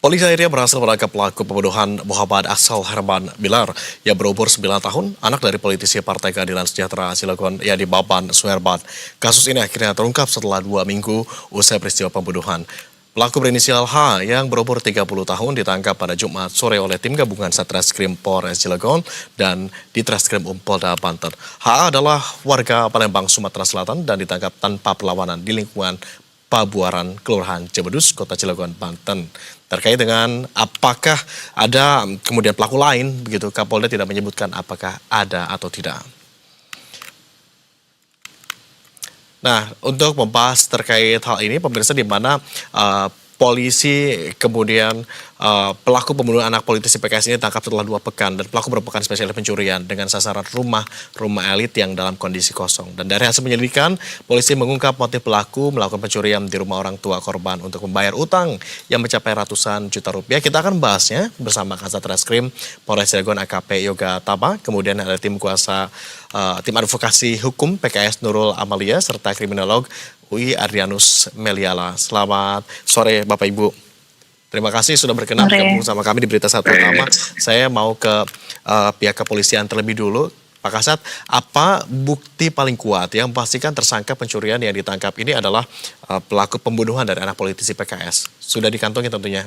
Polisi akhirnya berhasil menangkap pelaku pembunuhan Muhammad Aksal Herman Bilar yang berumur 9 tahun, anak dari politisi Partai Keadilan Sejahtera Cilegon yang Baban Suherman. Kasus ini akhirnya terungkap setelah 2 minggu usai peristiwa pembunuhan. Pelaku berinisial H yang berumur 30 tahun ditangkap pada Jumat sore oleh tim gabungan Satreskrim Polres Cilegon dan Ditreskrim Polda Banten. H adalah warga Palembang, Sumatera Selatan dan ditangkap tanpa perlawanan di lingkungan Pabuaran, Kelurahan Cibedus, Kota Cilegon, Banten. Terkait dengan apakah ada kemudian pelaku lain, begitu Kapolda tidak menyebutkan apakah ada atau tidak. Nah, untuk membahas terkait hal ini, pemirsa, di mana polisi kemudian pelaku pembunuhan anak politisi PKS ini ditangkap setelah 2 pekan dan pelaku merupakan spesialis pencurian dengan sasaran rumah elit yang dalam kondisi kosong. Dan dari hasil penyelidikan, polisi mengungkap motif pelaku melakukan pencurian di rumah orang tua korban untuk membayar utang yang mencapai ratusan juta rupiah. Kita akan bahasnya bersama Kasat Reskrim Polres Cilegon AKP Yoga Taba, kemudian ada tim kuasa tim advokasi hukum PKS Nurul Amalia serta kriminolog UI Adrianus Meliala. Selamat sore Bapak Ibu. Terima kasih sudah berkenan bergabung sama kami di Berita Satu Utama. Saya mau ke pihak kepolisian terlebih dulu. Pak Kasat, apa bukti paling kuat yang memastikan tersangka pencurian yang ditangkap ini adalah pelaku pembunuhan dari anak politisi PKS? Sudah dikantongi tentunya?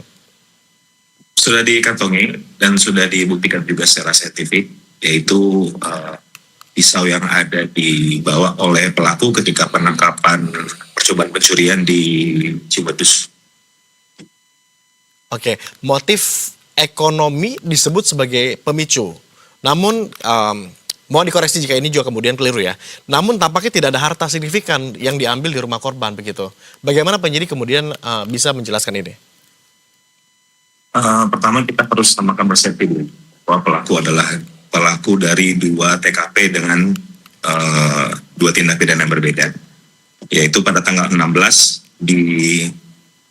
Sudah dikantongi dan sudah dibuktikan juga secara saintifik, yaitu pisau yang ada dibawa oleh pelaku ketika penangkapan percobaan pencurian di Cibedus. Oke, motif ekonomi disebut sebagai pemicu. Namun, mohon dikoreksi jika ini juga kemudian keliru ya. Namun tampaknya tidak ada harta signifikan yang diambil di rumah korban begitu. Bagaimana penyidik kemudian bisa menjelaskan ini? Pertama kita harus samakan persepsi dulu bahwa pelaku adalah pelaku dari 2 TKP dengan 2 tindak pidana yang berbeda, yaitu pada tanggal 16 di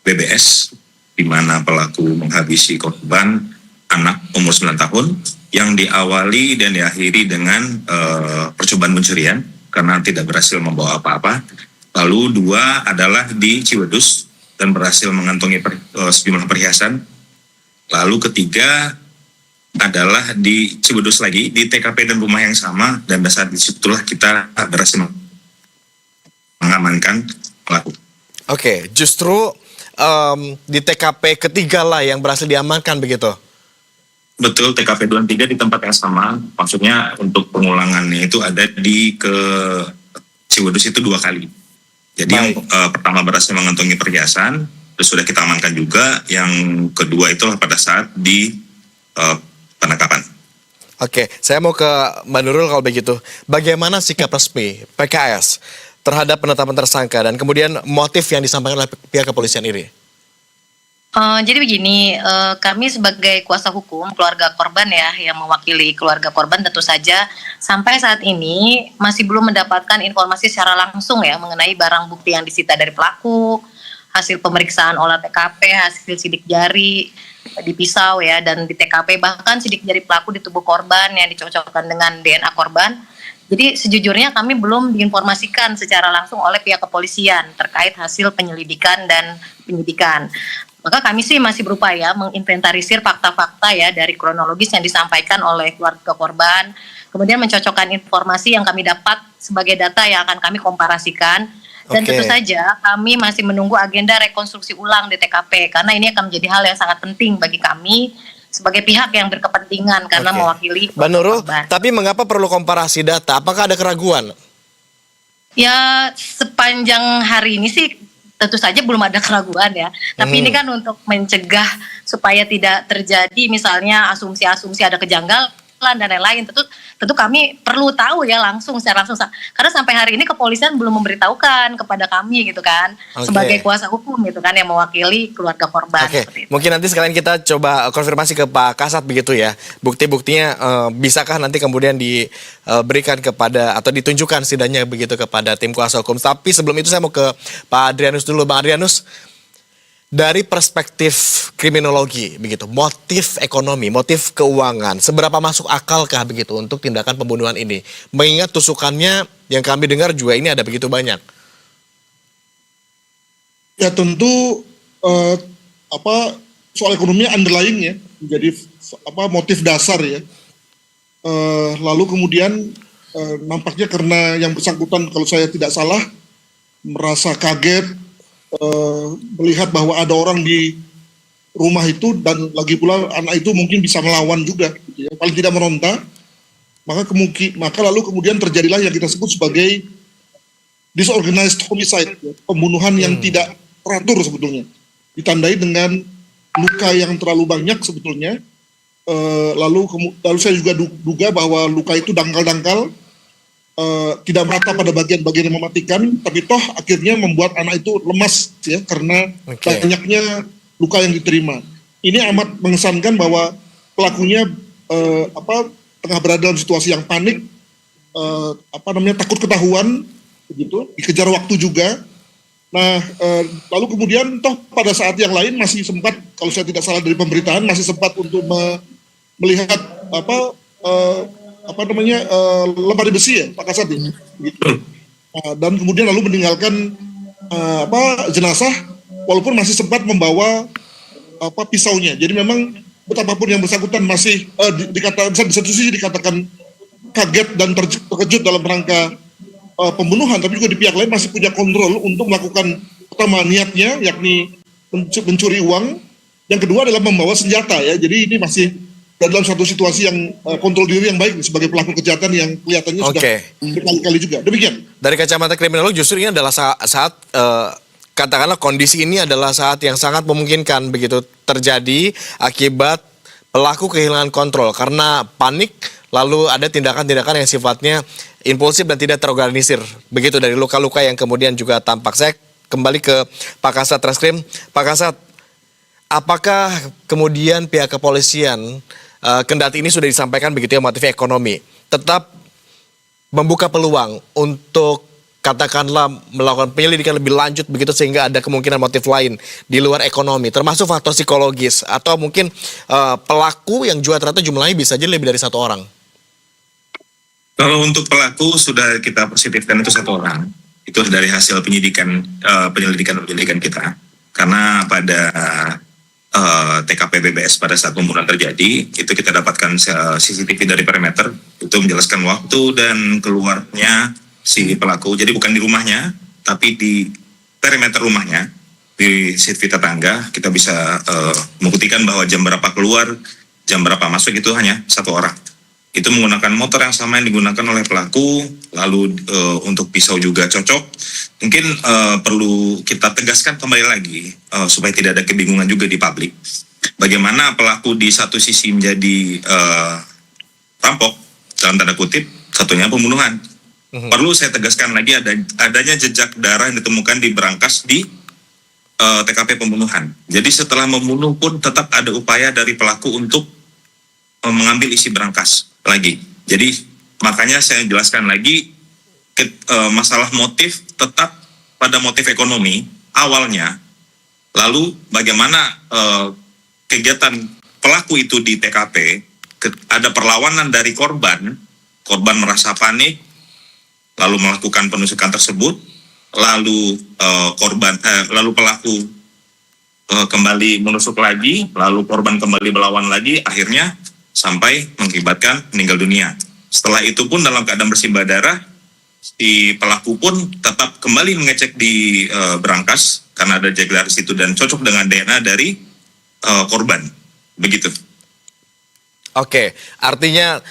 BBS, di mana pelaku menghabisi korban anak umur 9 tahun yang diawali dan diakhiri dengan percobaan pencurian karena tidak berhasil membawa apa-apa. Lalu 2 adalah di Cibedus dan berhasil mengantongi sejumlah perhiasan. Lalu ketiga adalah di Cibedus lagi, di TKP dan rumah yang sama, dan pada saat disitulah kita berhasil mengamankan pelaku. Oke, justru di TKP ketiga lah yang berhasil diamankan begitu? Betul, TKP 2 dan 3 di tempat yang sama, maksudnya untuk pengulangannya itu ada di Cibedus itu 2 kali. Jadi yang pertama berhasil mengantongi perhiasan, terus sudah kita amankan juga, yang kedua itulah pada saat di penangkapan. Oke, saya mau ke Mbak Nurul kalau begitu. Bagaimana sikap resmi PKS terhadap penetapan tersangka dan kemudian motif yang disampaikan oleh pihak kepolisian ini? Jadi begini, kami sebagai kuasa hukum keluarga korban ya, yang mewakili keluarga korban tentu saja sampai saat ini masih belum mendapatkan informasi secara langsung ya mengenai barang bukti yang disita dari pelaku, hasil pemeriksaan olah TKP, hasil sidik jari di pisau ya, dan di TKP bahkan sidik jari pelaku di tubuh korban yang dicocokkan dengan DNA korban. Jadi sejujurnya kami belum diinformasikan secara langsung oleh pihak kepolisian terkait hasil penyelidikan dan penyidikan. Maka kami sih masih berupaya menginventarisir fakta-fakta ya dari kronologis yang disampaikan oleh keluarga korban, kemudian mencocokkan informasi yang kami dapat sebagai data yang akan kami komparasikan. Dan tentu saja kami masih menunggu agenda rekonstruksi ulang di TKP karena ini akan menjadi hal yang sangat penting bagi kami sebagai pihak yang berkepentingan karena mewakili Mbak Nurul, tapi mengapa perlu komparasi data? Apakah ada keraguan? Ya sepanjang hari ini sih tentu saja belum ada keraguan ya. Tapi ini kan untuk mencegah supaya tidak terjadi misalnya asumsi-asumsi ada kejanggalan dan lain-lain. Tentu kami perlu tahu ya secara langsung. Karena sampai hari ini kepolisian belum memberitahukan kepada kami gitu kan. Sebagai kuasa hukum gitu kan yang mewakili keluarga korban. Mungkin nanti sekalian kita coba konfirmasi ke Pak Kasat begitu ya. Bukti-buktinya bisakah nanti kemudian diberikan kepada atau ditunjukkan setidaknya begitu kepada tim kuasa hukum. Tapi sebelum itu saya mau ke Pak Adrianus dulu. Bang Adrianus, dari perspektif kriminologi begitu, motif ekonomi, motif keuangan, seberapa masuk akalkah begitu untuk tindakan pembunuhan ini? Mengingat tusukannya yang kami dengar juga ini ada begitu banyak. Ya tentu soal ekonomi underlying ya, menjadi motif dasar ya. Lalu kemudian nampaknya karena yang bersangkutan kalau saya tidak salah merasa kaget melihat bahwa ada orang di rumah itu dan lagi pula anak itu mungkin bisa melawan juga, gitu ya. Paling tidak meronta, maka lalu kemudian terjadilah yang kita sebut sebagai disorganized homicide, ya, pembunuhan yang tidak teratur sebetulnya, ditandai dengan luka yang terlalu banyak sebetulnya. Lalu saya juga duga bahwa luka itu dangkal-dangkal, tidak merata pada bagian-bagian yang mematikan, tapi toh akhirnya membuat anak itu lemas ya karena banyaknya luka yang diterima. Ini amat mengesankan bahwa pelakunya tengah berada dalam situasi yang panik, takut ketahuan, begitu, dikejar waktu juga. Nah, lalu kemudian toh pada saat yang lain masih sempat, kalau saya tidak salah dari pemberitaan, masih sempat untuk melihat lemari besi ya Pak Kasat ini, gitu. Dan kemudian lalu meninggalkan jenazah, walaupun masih sempat membawa pisaunya. Jadi memang betapapun yang bersangkutan masih dikatakan, di satu sisi dikatakan kaget dan terkejut dalam rangka pembunuhan, tapi juga di pihak lain masih punya kontrol untuk melakukan pertama niatnya, yakni mencuri uang. Yang kedua adalah membawa senjata ya. Jadi ini masih dalam satu situasi yang kontrol diri yang baik sebagai pelaku kejahatan yang kelihatannya sudah berkali-kali juga. Demikian. Dari kacamata kriminolog justru ini adalah saat katakanlah kondisi ini adalah saat yang sangat memungkinkan begitu terjadi akibat pelaku kehilangan kontrol karena panik, lalu ada tindakan-tindakan yang sifatnya impulsif dan tidak terorganisir. Begitu dari luka-luka yang kemudian juga tampak. Saya kembali ke Pak Kasat Reskrim. Pak Kasat, apakah kemudian pihak kepolisian kendati ini sudah disampaikan begitu ya motif ekonomi, tetap membuka peluang untuk katakanlah melakukan penyelidikan lebih lanjut begitu sehingga ada kemungkinan motif lain di luar ekonomi, termasuk faktor psikologis atau mungkin pelaku yang juga ternyata jumlahnya bisa jadi lebih dari satu orang? Kalau untuk pelaku sudah kita positifkan itu satu orang, itu dari hasil penyelidikan kita, karena pada TKP BBS pada saat pembunuhan terjadi, itu kita dapatkan CCTV dari perimeter, itu menjelaskan waktu dan keluarnya si pelaku. Jadi bukan di rumahnya, tapi di perimeter rumahnya, di CCTV tetangga, kita bisa membuktikan bahwa jam berapa keluar, jam berapa masuk itu hanya satu orang. Itu menggunakan motor yang sama yang digunakan oleh pelaku, lalu untuk pisau juga cocok. Mungkin perlu kita tegaskan kembali lagi supaya tidak ada kebingungan juga di publik. Bagaimana pelaku di satu sisi menjadi rampok dalam tanda kutip, satunya pembunuhan. Perlu saya tegaskan lagi adanya jejak darah yang ditemukan di berangkas di TKP pembunuhan. Jadi setelah membunuh pun tetap ada upaya dari pelaku untuk mengambil isi berangkas lagi. Jadi makanya saya jelaskan lagi masalah motif tetap pada motif ekonomi awalnya. Lalu bagaimana kegiatan pelaku itu di TKP, ada perlawanan dari korban merasa panik, lalu melakukan penusukan tersebut, lalu lalu pelaku kembali menusuk lagi, lalu korban kembali melawan lagi, akhirnya sampai mengakibatkan meninggal dunia. Setelah itu pun dalam keadaan bersimbah darah, si pelaku pun tetap kembali mengecek di berangkas karena ada jejak darah di situ dan cocok dengan DNA dari korban. Begitu. Oke, artinya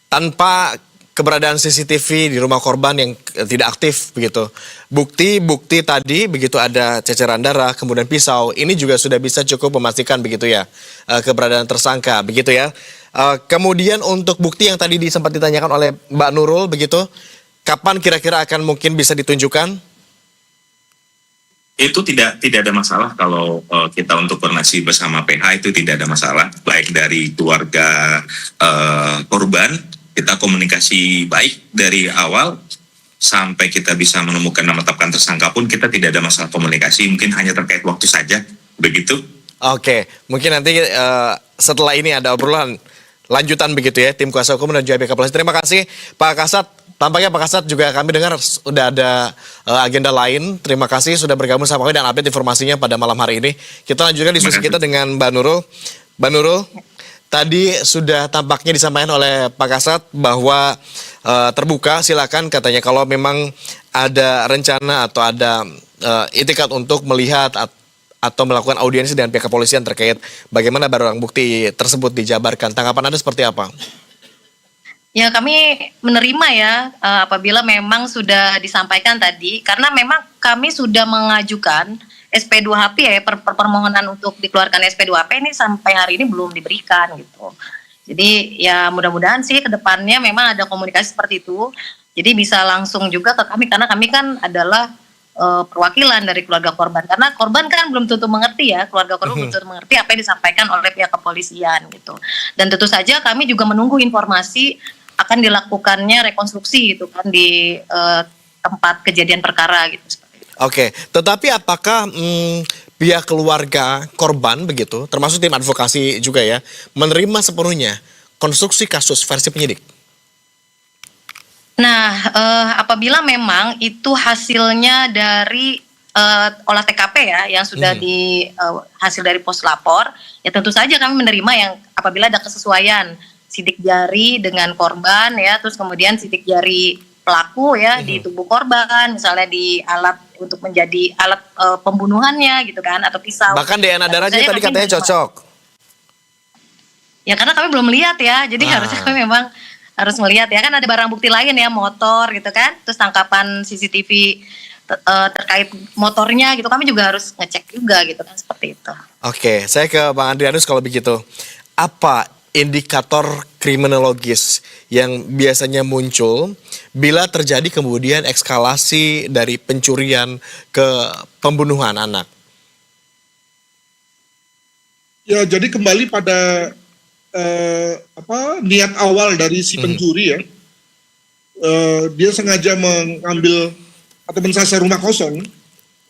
tanpa keberadaan CCTV di rumah korban yang tidak aktif begitu. Bukti tadi begitu ada ceceran darah, kemudian pisau, ini juga sudah bisa cukup memastikan begitu ya keberadaan tersangka begitu ya. Kemudian untuk bukti yang tadi sempat ditanyakan oleh Mbak Nurul begitu, kapan kira-kira akan mungkin bisa ditunjukkan? Itu tidak ada masalah kalau kita untuk koordinasi bersama PH itu tidak ada masalah, baik dari keluarga korban, kita komunikasi baik dari awal sampai kita bisa menemukan dan menetapkan tersangka pun kita tidak ada masalah komunikasi, mungkin hanya terkait waktu saja, begitu. Oke, mungkin nanti setelah ini ada obrolan lanjutan begitu ya, tim kuasa hukum dan juga pihak kepolisian. Terima kasih Pak Kasat tampaknya Pak Kasat juga kami dengar sudah ada agenda lain. Terima kasih sudah bergabung sama kami dan update informasinya pada malam hari ini. Kita lanjutkan diskusi kita dengan Mbak Nurul. Mbak Nurul, tadi sudah tampaknya disampaikan oleh Pak Kasat bahwa terbuka, silakan katanya kalau memang ada rencana atau ada itikat untuk melihat atau melakukan audiensi dengan pihak kepolisian terkait bagaimana barang bukti tersebut dijabarkan. Tanggapan Anda seperti apa? Ya, kami menerima ya apabila memang sudah disampaikan tadi, karena memang kami sudah mengajukan SP2HP ya, permohonan untuk dikeluarkan SP2HP ini sampai hari ini belum diberikan gitu. Jadi ya mudah-mudahan sih ke depannya memang ada komunikasi seperti itu. Jadi bisa langsung juga ke kami, karena kami kan adalah perwakilan dari keluarga korban. Karena korban kan belum tentu mengerti ya, keluarga korban belum tentu mengerti apa yang disampaikan oleh pihak kepolisian gitu. Dan tentu saja kami juga menunggu informasi akan dilakukannya rekonstruksi gitu kan di tempat kejadian perkara gitu. Oke, tetapi apakah pihak keluarga korban begitu, termasuk tim advokasi juga ya, menerima sepenuhnya konstruksi kasus versi penyidik? Nah, apabila memang itu hasilnya dari olah TKP ya, yang sudah hasil dari pos lapor, ya tentu saja kami menerima yang apabila ada kesesuaian sidik jari dengan korban ya, terus kemudian sidik jari pelaku ya di tubuh korban, misalnya di alat untuk menjadi alat pembunuhannya gitu kan, atau pisau. Bahkan DNA darahnya tadi katanya cocok. Ya karena kami belum lihat ya, jadi harusnya kami memang harus melihat ya, kan ada barang bukti lain ya, motor gitu kan, terus tangkapan CCTV terkait motornya gitu, kami juga harus ngecek juga gitu kan, seperti itu. Oke, saya ke Bang Adrianus kalau begitu. Apa indikator kriminologis yang biasanya muncul bila terjadi kemudian eskalasi dari pencurian ke pembunuhan anak? Ya, jadi kembali pada niat awal dari si pencuri ya. Dia sengaja mengambil atau mensasar rumah kosong,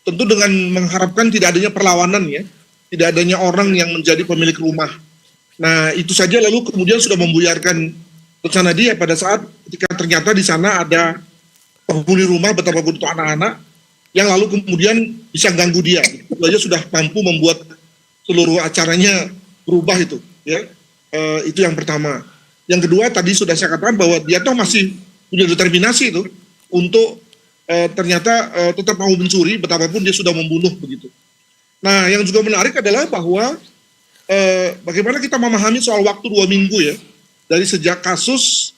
tentu dengan mengharapkan tidak adanya perlawanan ya, tidak adanya orang yang menjadi pemilik rumah. Nah, itu saja lalu kemudian sudah membuyarkan rencana dia pada saat ketika ternyata di sana ada penghuni rumah betapapun itu anak-anak yang lalu kemudian bisa ganggu dia. Itu aja sudah mampu membuat seluruh acaranya berubah itu ya. Itu yang pertama. Yang kedua tadi sudah saya katakan bahwa dia tuh masih punya determinasi itu untuk ternyata tetap mau mencuri betapapun dia sudah membunuh begitu. Nah, yang juga menarik adalah bahwa bagaimana kita memahami soal waktu 2 minggu ya, dari sejak kasus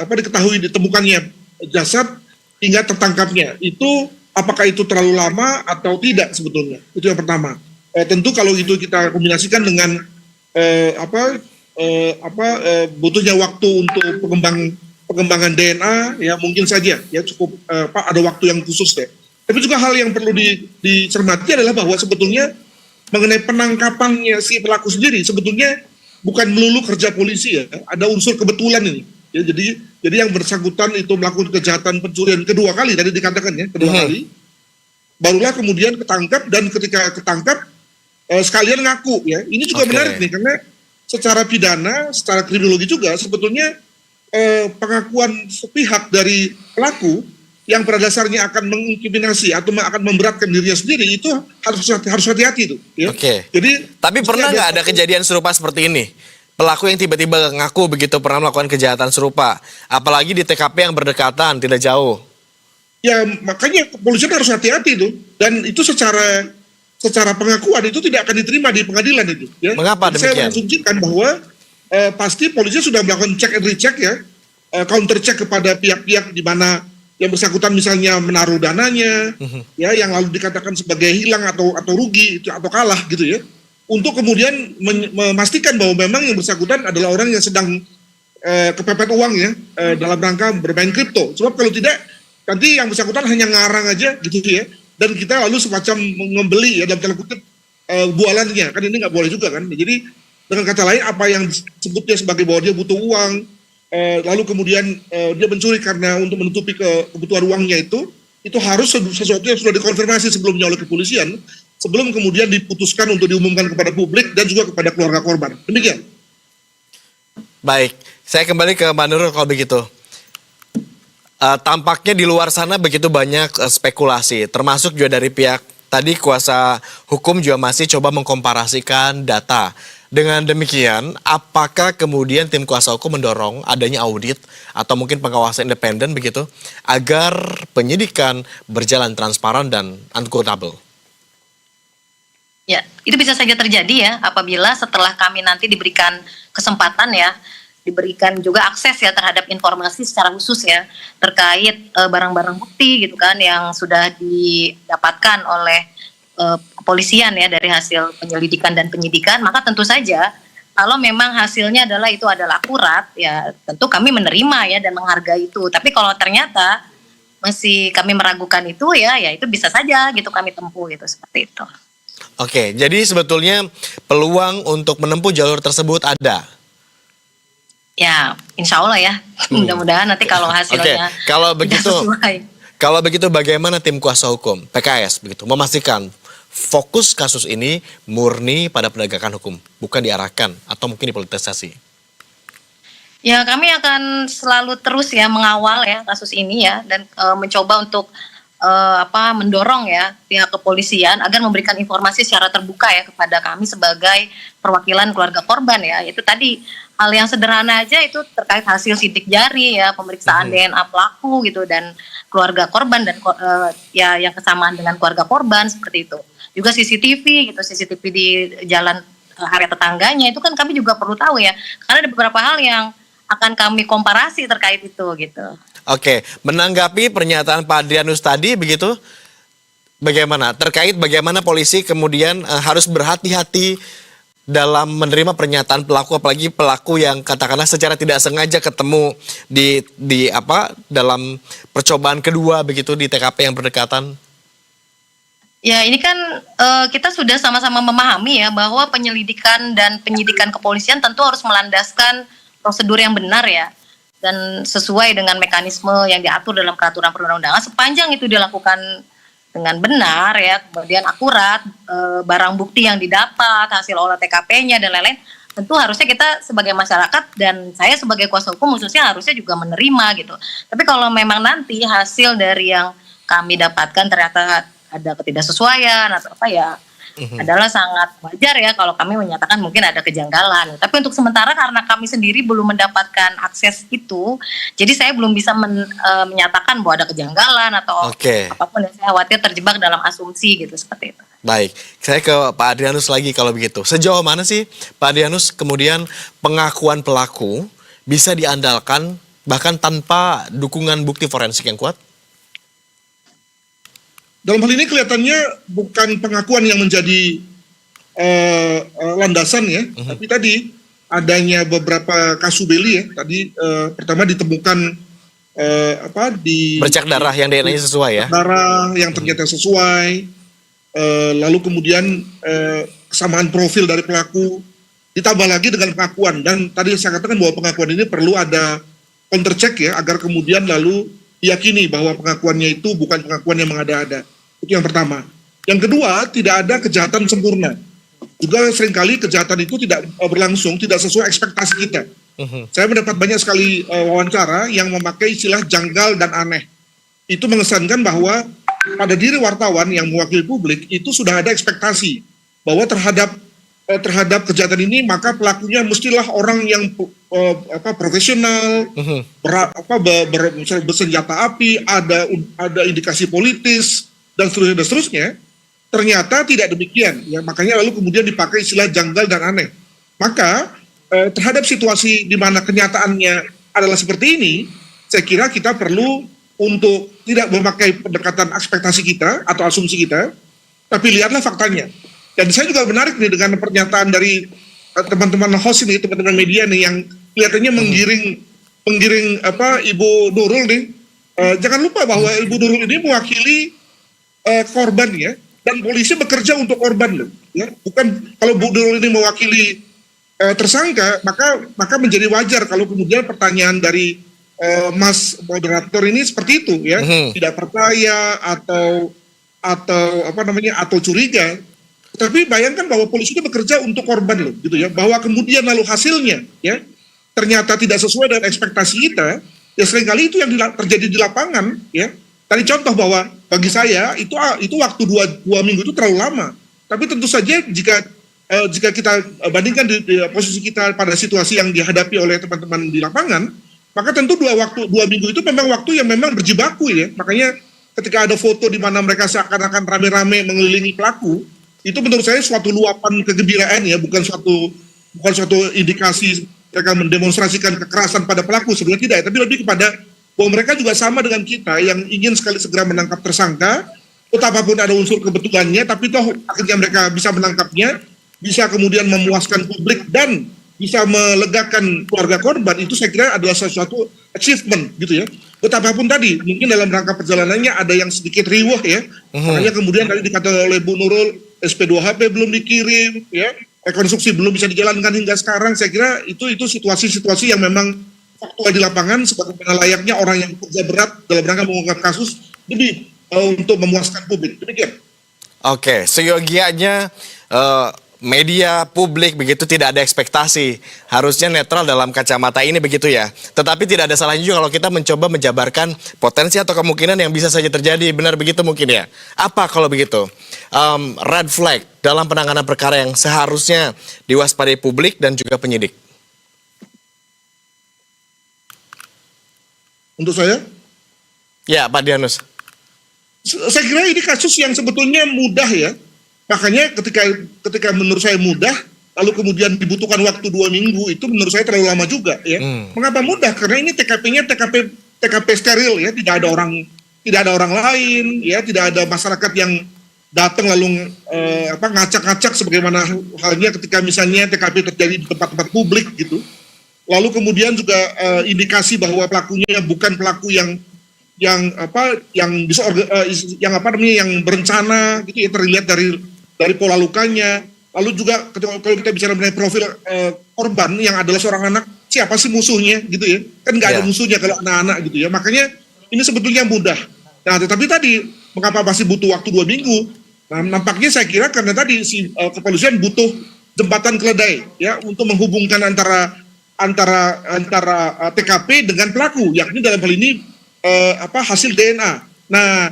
diketahui ditemukannya jasad hingga tertangkapnya, itu apakah itu terlalu lama atau tidak sebetulnya? Itu yang pertama. Tentu kalau itu kita kombinasikan dengan butuhnya waktu untuk pengembangan DNA ya, mungkin saja ya cukup ada waktu yang khusus deh. Tapi juga hal yang perlu dicermati adalah bahwa sebetulnya mengenai penangkapannya si pelaku sendiri sebetulnya bukan melulu kerja polisi ya, ada unsur kebetulan ini. Ya, jadi yang bersangkutan itu melakukan kejahatan pencurian kedua kali, tadi dikatakan ya, kedua kali. Barulah kemudian ketangkap, dan ketika ketangkap sekalian ngaku ya. Ini juga menarik nih, karena secara pidana, secara kriminologi juga sebetulnya pengakuan sepihak dari pelaku yang pada dasarnya akan mengintimidasi atau akan memberatkan dirinya sendiri itu harus hati-hati itu. Ya. Jadi, tapi pernah nggak ada kejadian serupa seperti ini? Pelaku yang tiba-tiba ngaku begitu pernah melakukan kejahatan serupa, apalagi di TKP yang berdekatan, tidak jauh. Ya makanya kepolisian harus hati-hati itu, dan itu secara pengakuan itu tidak akan diterima di pengadilan itu. Ya. Mengapa demikian? Saya mengasumsikan bahwa pasti polisi sudah melakukan check and recheck ya, counter check kepada pihak-pihak di mana yang bersangkutan misalnya menaruh dananya, ya yang lalu dikatakan sebagai hilang atau rugi itu atau kalah gitu ya, untuk kemudian memastikan bahwa memang yang bersangkutan adalah orang yang sedang kepepet uang ya, dalam rangka bermain kripto. Sebab kalau tidak nanti yang bersangkutan hanya ngarang aja gitu ya, dan kita lalu semacam membeli ya dalam tanda kutip bualannya, kan ini nggak boleh juga kan. Jadi dengan kata lain apa yang disebutnya sebagai bahwa dia butuh uang, lalu kemudian dia mencuri karena untuk menutupi kebutuhan uangnya itu harus sesuatu yang sudah dikonfirmasi sebelumnya oleh kepolisian sebelum kemudian diputuskan untuk diumumkan kepada publik dan juga kepada keluarga korban. Demikian. Baik, saya kembali ke Mbak Nurul kalau begitu. Tampaknya di luar sana begitu banyak spekulasi, termasuk juga dari pihak tadi kuasa hukum juga masih coba mengkomparasikan data. Dengan demikian, apakah kemudian tim kuasa hukum mendorong adanya audit atau mungkin pengawasan independen begitu agar penyidikan berjalan transparan dan akuntabel? Ya, itu bisa saja terjadi ya apabila setelah kami nanti diberikan kesempatan ya, diberikan juga akses ya terhadap informasi secara khusus ya terkait barang-barang bukti gitu kan yang sudah didapatkan oleh kepolisian ya dari hasil penyelidikan dan penyidikan, maka tentu saja kalau memang hasilnya itu adalah akurat ya tentu kami menerima ya dan menghargai itu. Tapi kalau ternyata masih kami meragukan itu ya itu bisa saja gitu kami tempuh gitu seperti itu. Oke, jadi sebetulnya peluang untuk menempuh jalur tersebut ada. Ya, insya Allah ya. Mudah-mudahan nanti kalau hasilnya Kalau begitu, tidak sesuai. kalau begitu bagaimana tim kuasa hukum PKS begitu memastikan fokus kasus ini murni pada penegakan hukum, bukan diarahkan atau mungkin dipolitisasi? Ya, kami akan selalu terus ya mengawal ya kasus ini ya dan mencoba untuk mendorong ya pihak kepolisian agar memberikan informasi secara terbuka ya kepada kami sebagai perwakilan keluarga korban ya. Itu tadi hal yang sederhana aja itu terkait hasil sidik jari ya, pemeriksaan DNA pelaku gitu dan keluarga korban dan ya yang kesamaan dengan keluarga korban seperti itu. Juga CCTV gitu, CCTV di jalan area tetangganya itu kan kami juga perlu tahu ya. Karena ada beberapa hal yang akan kami komparasi terkait itu gitu. Oke, menanggapi pernyataan Pak Adrianus tadi begitu, bagaimana? Terkait bagaimana polisi kemudian harus berhati-hati dalam menerima pernyataan pelaku, apalagi pelaku yang katakanlah secara tidak sengaja ketemu di dalam percobaan kedua begitu di TKP yang berdekatan. Ya ini kan kita sudah sama-sama memahami ya bahwa penyelidikan dan penyidikan kepolisian tentu harus melandaskan prosedur yang benar ya dan sesuai dengan mekanisme yang diatur dalam peraturan perundang-undangan sepanjang itu dilakukan dengan benar ya kemudian akurat barang bukti yang didapat hasil olah TKP-nya dan lain-lain tentu harusnya kita sebagai masyarakat dan saya sebagai kuasa hukum khususnya harusnya juga menerima gitu. Tapi kalau memang nanti hasil dari yang kami dapatkan ternyata ada ketidaksesuaian atau adalah sangat wajar ya kalau kami menyatakan mungkin ada kejanggalan. Tapi untuk sementara karena kami sendiri belum mendapatkan akses itu, jadi saya belum bisa menyatakan bahwa ada kejanggalan atau apapun yang saya khawatir terjebak dalam asumsi gitu seperti itu. Baik, saya ke Pak Adrianus lagi kalau begitu. Sejauh mana sih Pak Adrianus kemudian pengakuan pelaku bisa diandalkan bahkan tanpa dukungan bukti forensik yang kuat? Dalam hal ini kelihatannya bukan pengakuan yang menjadi landasan ya, tapi tadi adanya beberapa kasus beli ya. Tadi pertama ditemukan di bercak darah yang DNA-nya sesuai ya. Darah yang ternyata sesuai. Lalu kemudian kesamaan profil dari pelaku ditambah lagi dengan pengakuan dan tadi saya katakan bahwa pengakuan ini perlu ada counter check ya agar kemudian lalu diyakini bahwa pengakuannya itu bukan pengakuan yang mengada-ada. Itu yang pertama. Yang kedua, tidak ada kejahatan sempurna. Juga seringkali kejahatan itu tidak berlangsung, tidak sesuai ekspektasi kita. Saya mendapat banyak sekali wawancara yang memakai istilah janggal dan aneh. Itu mengesankan bahwa pada diri wartawan yang mewakili publik itu sudah ada ekspektasi bahwa terhadap kejahatan ini maka pelakunya mestilah orang yang profesional, bersenjata api, ada indikasi politis dan seterusnya. Ternyata tidak demikian. Ya, makanya lalu kemudian dipakai istilah janggal dan aneh. Maka terhadap situasi di mana kenyataannya adalah seperti ini, saya kira kita perlu untuk tidak memakai pendekatan ekspektasi kita atau asumsi kita, tapi lihatlah faktanya. Dan saya juga menarik nih dengan pernyataan dari teman-teman host ini, teman-teman media nih yang kelihatannya menggiring Ibu Nurul nih. Jangan lupa bahwa Ibu Nurul ini mewakili korban ya, dan polisi bekerja untuk korban loh. Ya. Bukan kalau Bu Nurul ini mewakili tersangka, maka menjadi wajar kalau kemudian pertanyaan dari Mas moderator ini seperti itu ya, tidak percaya atau curiga. Tapi bayangkan bahwa polisi itu bekerja untuk korban loh, gitu ya. Bahwa kemudian lalu hasilnya ya ternyata tidak sesuai dengan ekspektasi kita, ya seringkali itu yang terjadi di lapangan, ya. Tadi contoh bahwa bagi saya itu waktu dua minggu itu terlalu lama. Tapi tentu saja jika kita bandingkan di posisi kita pada situasi yang dihadapi oleh teman-teman di lapangan, maka tentu dua minggu itu memang waktu yang memang berjibaku, ya. Makanya ketika ada foto di mana mereka seakan-akan rame-rame mengelilingi pelaku, itu menurut saya suatu luapan kegembiraan, ya, bukan suatu indikasi mereka mendemonstrasikan kekerasan pada pelaku, sebenarnya tidak, tapi lebih kepada bahwa mereka juga sama dengan kita yang ingin segera menangkap tersangka, betapapun ada unsur kebetulannya, tapi toh akhirnya mereka bisa menangkapnya, bisa kemudian memuaskan publik dan bisa melegakan keluarga korban. Itu saya kira adalah sesuatu achievement gitu, ya. Betapapun tadi mungkin dalam rangka perjalanannya ada yang sedikit riweh, ya. Makanya kemudian tadi dikatakan oleh Bu Nurul, SP2HP belum dikirim, ya, rekonstruksi belum bisa dijalankan hingga sekarang. Saya kira itu situasi-situasi yang memang faktual di lapangan, sebagaimana layaknya orang yang bekerja berat dalam rangka mengungkap kasus demi untuk memuaskan publik. Demikian. Oke, seyogianya media publik begitu tidak ada ekspektasi, harusnya netral dalam kacamata ini begitu ya. Tetapi tidak ada salahnya juga kalau kita mencoba menjabarkan potensi atau kemungkinan yang bisa saja terjadi. Benar begitu mungkin ya. Apa kalau begitu? Red flag dalam penanganan perkara yang seharusnya diwaspadai publik dan juga penyidik. Untuk saya, Ya, Pak Dianus. saya kira ini kasus yang sebetulnya mudah, ya. Makanya ketika menurut saya mudah, lalu kemudian dibutuhkan waktu 2 minggu, itu menurut saya terlalu lama juga, ya. Mengapa mudah? Karena ini TKP-nya TKP steril, ya, tidak ada orang lain, ya, tidak ada masyarakat yang datang lalu ngacak-ngacak sebagaimana halnya ketika misalnya TKP terjadi di tempat-tempat publik gitu. Lalu kemudian juga indikasi bahwa pelakunya bukan pelaku yang berencana gitu, ya, terlihat dari pola lukanya. Lalu juga kalau kita bicara mengenai profil korban yang adalah seorang anak, siapa sih musuhnya gitu, ya. Kan nggak ada musuhnya kalau anak-anak gitu, ya. Makanya ini sebetulnya mudah. Nah, tetapi tadi mengapa masih butuh waktu 2 minggu? Nah, nampaknya saya kira karena tadi kepolisian butuh jembatan keledai, ya, untuk menghubungkan antara TKP dengan pelaku, yakni dalam hal ini hasil DNA. Nah,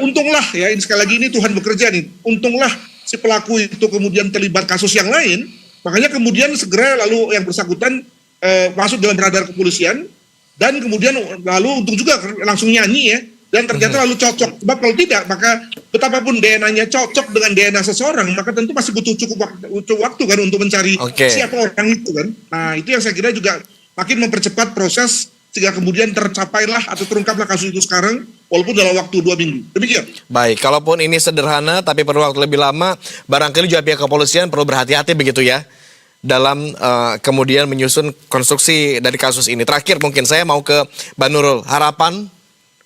untunglah, ya, ini sekali lagi ini Tuhan bekerja nih. Untunglah si pelaku itu kemudian terlibat kasus yang lain, makanya kemudian segera lalu yang bersangkutan masuk dalam radar kepolisian, dan kemudian lalu untung juga langsung nyanyi, ya, dan ternyata lalu cocok. Sebab kalau tidak, maka betapapun DNA-nya cocok dengan DNA seseorang, maka tentu masih butuh cukup waktu kan untuk mencari siapa orang itu kan. Nah, itu yang saya kira juga makin mempercepat proses sehingga kemudian tercapailah atau terungkaplah kasus itu sekarang walaupun dalam waktu 2 minggu. Demikian. Baik, kalaupun ini sederhana tapi perlu waktu lebih lama, barangkali juga pihak kepolisian perlu berhati-hati begitu ya dalam kemudian menyusun konstruksi dari kasus ini. Terakhir mungkin saya mau ke Mbak Nurul. Harapan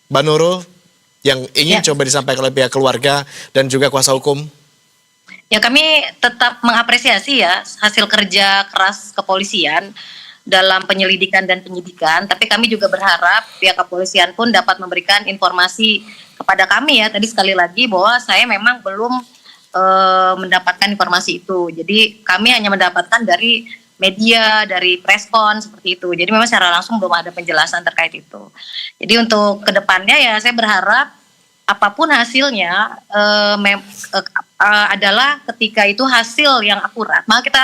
Mbak Nurul yang ingin coba disampaikan oleh pihak keluarga dan juga kuasa hukum. Ya, kami tetap mengapresiasi, ya, hasil kerja keras kepolisian dalam penyelidikan dan penyidikan, tapi kami juga berharap pihak kepolisian pun dapat memberikan informasi kepada kami, ya. Tadi sekali lagi bahwa saya memang belum mendapatkan informasi itu. Jadi kami hanya mendapatkan dari media, dari preskon seperti itu. Jadi memang secara langsung belum ada penjelasan terkait itu. Jadi untuk kedepannya, ya, saya berharap apapun hasilnya adalah ketika itu hasil yang akurat, maka kita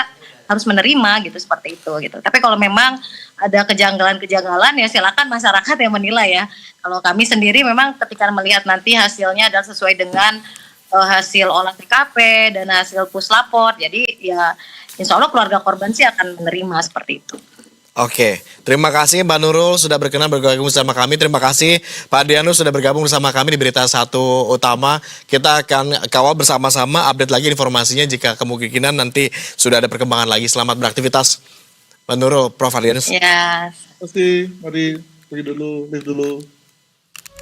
harus menerima gitu, seperti itu gitu. Tapi kalau memang ada kejanggalan-kejanggalan, ya silakan masyarakat yang menilai, ya. Kalau kami sendiri memang ketika melihat nanti hasilnya adalah sesuai dengan hasil olah TKP dan hasil puslapor, jadi ya insya Allah keluarga korban sih akan menerima seperti itu. Oke, terima kasih Mbak Nurul sudah berkenan bergabung bersama kami. Terima kasih Pak Dianus sudah bergabung bersama kami di Berita Satu Utama. Kita akan kawal bersama-sama, update lagi informasinya jika kemungkinan nanti sudah ada perkembangan lagi. Selamat beraktivitas Mbak Nurul, Prof. Dianus. Ya. Terima kasih, mari pergi dulu, live dulu.